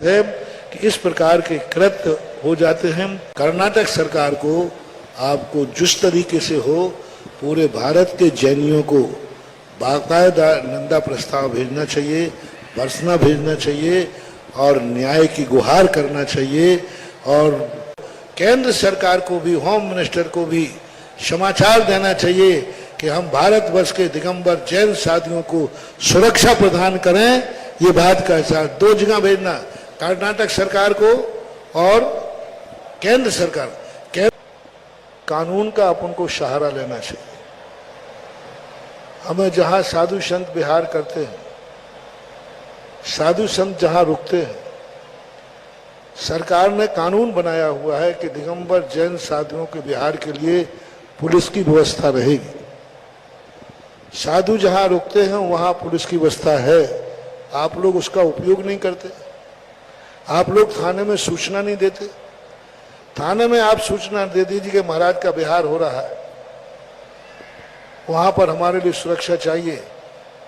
है कि इस प्रकार के कृत्य हो जाते हैं। कर्नाटक सरकार को आपको जिस तरीके से हो पूरे भारत के जैनियों को बाकायदा निंदा प्रस्ताव भेजना चाहिए, भर्त्सना भेजना चाहिए और न्याय की गुहार करना चाहिए। और केंद्र सरकार को भी, होम मिनिस्टर को भी समाचार देना चाहिए कि हम भारतवर्ष के दिगंबर जैन साथियों को सुरक्षा प्रदान करें। ये बात का एहसास दो जगह भेजना, कर्नाटक सरकार को और केंद्र सरकार। कानून का अपन को सहारा लेना चाहिए। हमें जहां साधु संत विहार करते हैं, साधु संत जहां रुकते हैं, सरकार ने कानून बनाया हुआ है कि दिगंबर जैन साधुओं के विहार के लिए पुलिस की व्यवस्था रहेगी। साधु जहां रुकते हैं वहां पुलिस की व्यवस्था है। आप लोग उसका उपयोग नहीं करते, आप लोग थाने में सूचना नहीं देते। थाने में आप सूचना दे दीजिए कि महाराज का विहार हो रहा है, वहां पर हमारे लिए सुरक्षा चाहिए।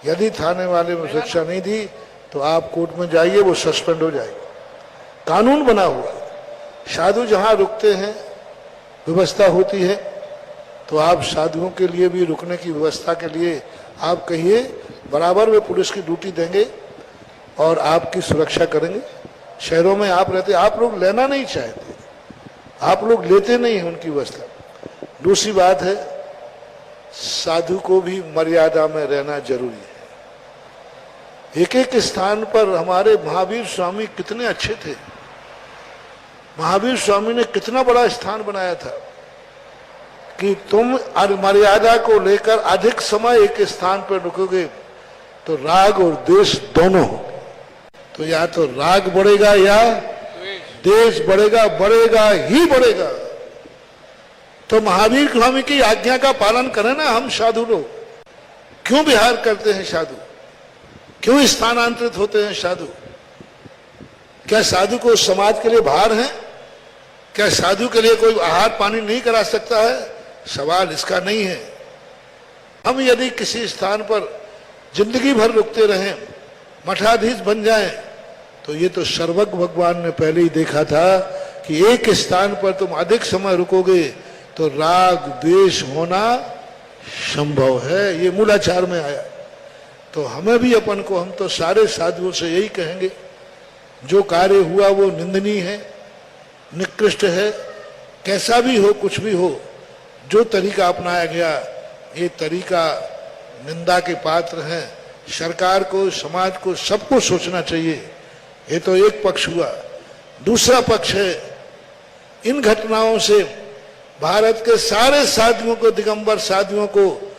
यदि थाने वाले में सुरक्षा नहीं दी तो आप कोर्ट में जाइए, वो सस्पेंड हो जाएगी। कानून बना हुआ है। साधु जहां रुकते हैं व्यवस्था होती है, तो आप साधुओं के लिए भी रुकने की व्यवस्था के लिए आप कहिए, बराबर में पुलिस की ड्यूटी देंगे और आपकी सुरक्षा करेंगे। शहरों में आप रहते, आप लोग लेना नहीं चाहते, आप लोग लेते नहीं हैं उनकी व्यवस्था। दूसरी बात है, साधु को भी मर्यादा में रहना जरूरी है। एक एक स्थान पर हमारे महावीर स्वामी कितने अच्छे थे। महावीर स्वामी ने कितना बड़ा स्थान बनाया था कि तुम मर्यादा को लेकर अधिक समय एक स्थान पर रुकोगे तो राग और द्वेष दोनों होंगे। तो या तो राग बढ़ेगा या देश बढ़ेगा, बढ़ेगा ही बढ़ेगा। तो महावीर स्वामी की आज्ञा का पालन करें ना हम साधु लोग। क्यों विहार करते हैं साधु, क्यों स्थानांतरित होते हैं साधु? क्या साधु को समाज के लिए भार है? क्या साधु के लिए कोई आहार पानी नहीं करा सकता है? सवाल इसका नहीं है। हम यदि किसी स्थान पर जिंदगी भर रुकते रहें, मठाधीश बन जाएं, तो ये तो सर्वज्ञ भगवान ने पहले ही देखा था कि एक स्थान पर तुम अधिक समय रुकोगे तो राग द्वेष होना संभव है। ये मूलाचार में आया। तो हमें भी अपन को, हम तो सारे साधुओं से यही कहेंगे, जो कार्य हुआ वो निंदनीय है, निकृष्ट है। कैसा भी हो, कुछ भी हो, जो तरीका अपनाया गया ये तरीका निंदा के पात्र है। सरकार को, समाज को, सबको सोचना चाहिए। ये तो एक पक्ष हुआ। दूसरा पक्ष है, इन घटनाओं से भारत के सारे साधुओं को, दिगंबर साधुओं को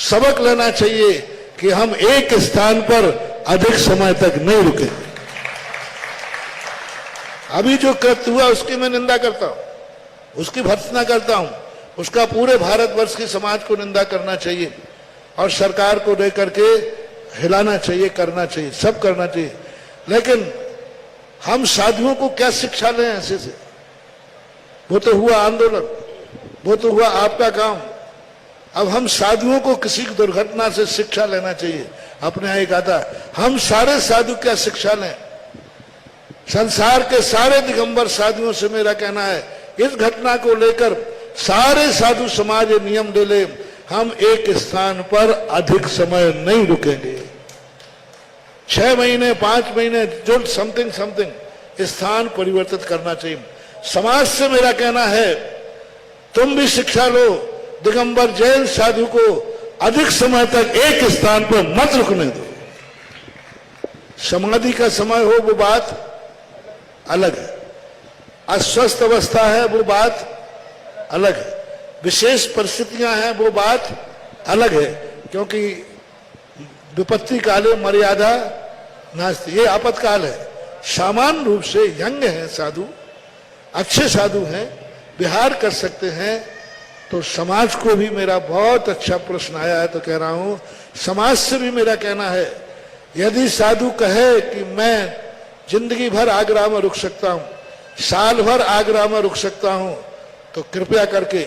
सबक लेना चाहिए कि हम एक स्थान पर अधिक समय तक नहीं रुके। अभी जो कृत्य हुआ उसकी मैं निंदा करता हूं, उसकी भर्त्सना करता हूं। उसका पूरे भारतवर्ष के समाज को निंदा करना चाहिए और सरकार को लेकर के हिलाना चाहिए, करना चाहिए, सब करना चाहिए। लेकिन हम साधुओं को क्या शिक्षा लें ऐसे से? वो तो हुआ आंदोलन, वो तो हुआ आपका काम। अब हम साधुओं को किसी की दुर्घटना से शिक्षा लेना चाहिए। अपने यहां एक आता, हम सारे साधु क्या शिक्षा लें? संसार के सारे दिगंबर साधुओं से मेरा कहना है, इस घटना को लेकर सारे साधु समाज नियम ले ले, हम एक स्थान पर अधिक समय नहीं रुकेंगे। 6 महीने, 5 महीने, जो समथिंग स्थान परिवर्तित करना चाहिए। समाज से मेरा कहना है, तुम भी शिक्षा लो, दिगंबर जैन साधु को अधिक समय तक एक स्थान पर मत रुकने दो। समाधि का समय हो वो बात अलग है, अस्वस्थ अवस्था है वो बात अलग है, विशेष परिस्थितियां हैं वो बात अलग है। क्योंकि विपत्ति काले मर्यादा नास्ति, ये आपातकाल है। सामान्य रूप से यंग हैं साधु, अच्छे साधु हैं, विहार कर सकते हैं। तो समाज को भी मेरा बहुत अच्छा प्रश्न आया है, तो कह रहा हूं समाज से भी मेरा कहना है, यदि साधु कहे कि मैं जिंदगी भर आगरा में रुक सकता हूं, साल भर आगरा में रुक सकता हूं, तो कृपया करके,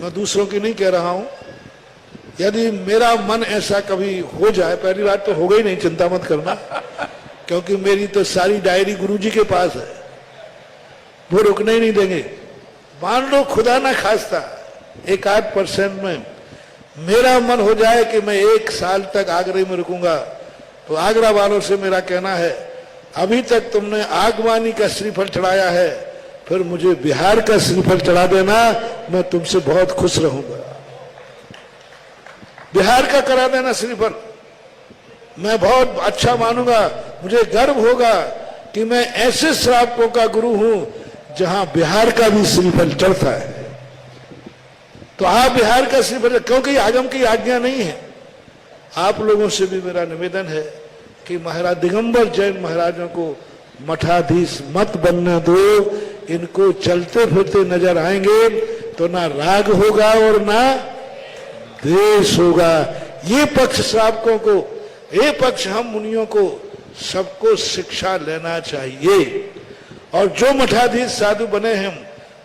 मैं दूसरों की नहीं कह रहा हूं, यदि मेरा मन ऐसा कभी हो जाए, पहली बात तो हो गई नहीं, चिंता मत करना, क्योंकि मेरी तो सारी डायरी गुरुजी के पास है, वो रुकने ही नहीं देंगे। मान लो खुदा ना खास्ता 1-8% में मेरा मन हो जाए कि मैं 1 साल तक आगरा में रुकूंगा, तो आगरा वालों से मेरा कहना है, अभी तक तुमने आगवानी का श्रीफल चढ़ाया है, फिर मुझे बिहार का श्रीफल चढ़ा देना, मैं तुमसे बहुत खुश रहूंगा। बिहार का करा देना श्रीफल, मैं बहुत अच्छा मानूंगा, मुझे गर्व होगा कि मैं ऐसे श्रावकों का गुरु हूं जहां बिहार का भी श्रीफल चढ़ता है। तो आप बिहार का श्रीफल, क्योंकि आगम की आज्ञा नहीं है। आप लोगों से भी मेरा निवेदन है कि महाराज दिगंबर जैन महाराजों को मठाधीश मत बनने दो। इनको चलते फिरते नजर आएंगे तो ना राग होगा और ना द्वेष होगा। ये पक्ष श्रावकों को, ये पक्ष हम मुनियों को, सबको शिक्षा लेना चाहिए। और जो मठाधीश साधु बने हैं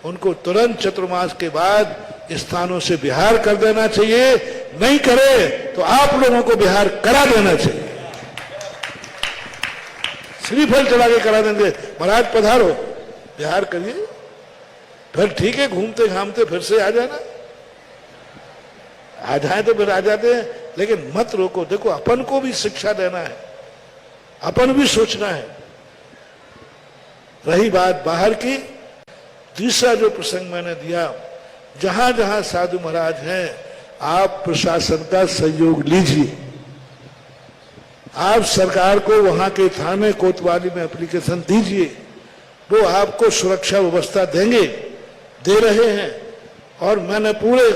उनको तुरंत चतुर्मास के बाद स्थानों से बिहार कर देना चाहिए। नहीं करे तो आप लोगों को बिहार करा देना चाहिए, श्रीफल चढ़ा के करा देंगे। महाराज पधारो, बिहार करिए, फिर ठीक है, घूमते घामते फिर से आ जाना। आ जाए तो फिर आ जाते हैं, लेकिन मत रोको। देखो, अपन को भी शिक्षा देना है, अपन भी सोचना है। रही बात बाहर की, तीसरा जो प्रसंग मैंने दिया, जहां जहां साधु महाराज हैं, आप प्रशासन का सहयोग लीजिए। आप सरकार को वहां के थाने कोतवाली में एप्लीकेशन दीजिए, वो आपको सुरक्षा व्यवस्था देंगे, दे रहे हैं। और मैंने पूरे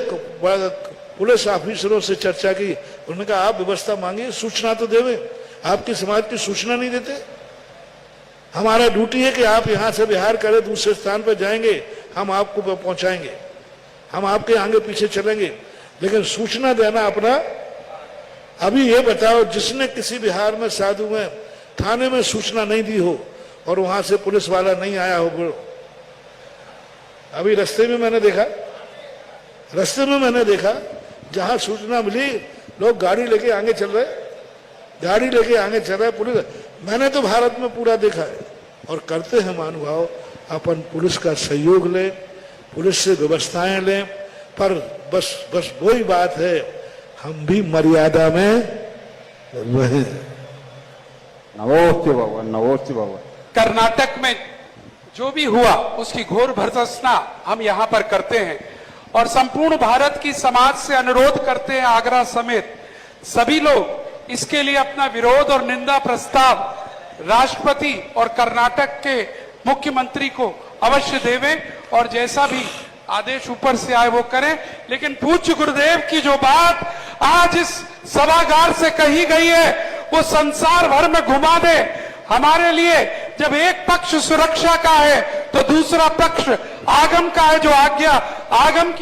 पुलिस ऑफिसरों से चर्चा की, उन्होंने कहा आप व्यवस्था मांगिए, सूचना तो देवे। आपकी समाज की सूचना नहीं देते। हमारा ड्यूटी है कि आप यहां से बिहार करें, दूसरे स्थान पर जाएंगे, हम आपको पहुंचाएंगे, हम आपके आगे पीछे चलेंगे, लेकिन सूचना देना अपना। अभी ये बताओ, जिसने किसी बिहार में साधु में थाने में सूचना नहीं दी हो और वहां से पुलिस वाला नहीं आया हो, अभी रास्ते में मैंने देखा जहां सूचना मिली, लोग गाड़ी लेके आगे चल रहे, पुलिस। मैंने तो भारत में पूरा देखा है। और करते हैं महानुभाव, अपन पुलिस का सहयोग लें, पुलिस से व्यवस्थाएं लें, पर बस वही बात है, हम भी मर्यादा में रहें। नमोस्ते बाबा, नमोस्ते बाबा। कर्नाटक में जो भी हुआ उसकी घोर भर्त्सना हम यहाँ पर करते हैं और संपूर्ण भारत की समाज से अनुरोध करते हैं, आगरा समेत सभी लोग इसके लिए अपना विरोध और निंदा प्रस्ताव राष्ट्रपति और कर्नाटक के मुख्यमंत्री को अवश्य देवें और जैसा भी आदेश ऊपर से आए वो करें। लेकिन पूज्य गुरुदेव की जो बात आज इस सभागार से कही गई है वो संसार भर में घुमा दे। हमारे लिए जब एक पक्ष सुरक्षा का है तो दूसरा पक्ष आगम का है, जो आज्ञा आगम की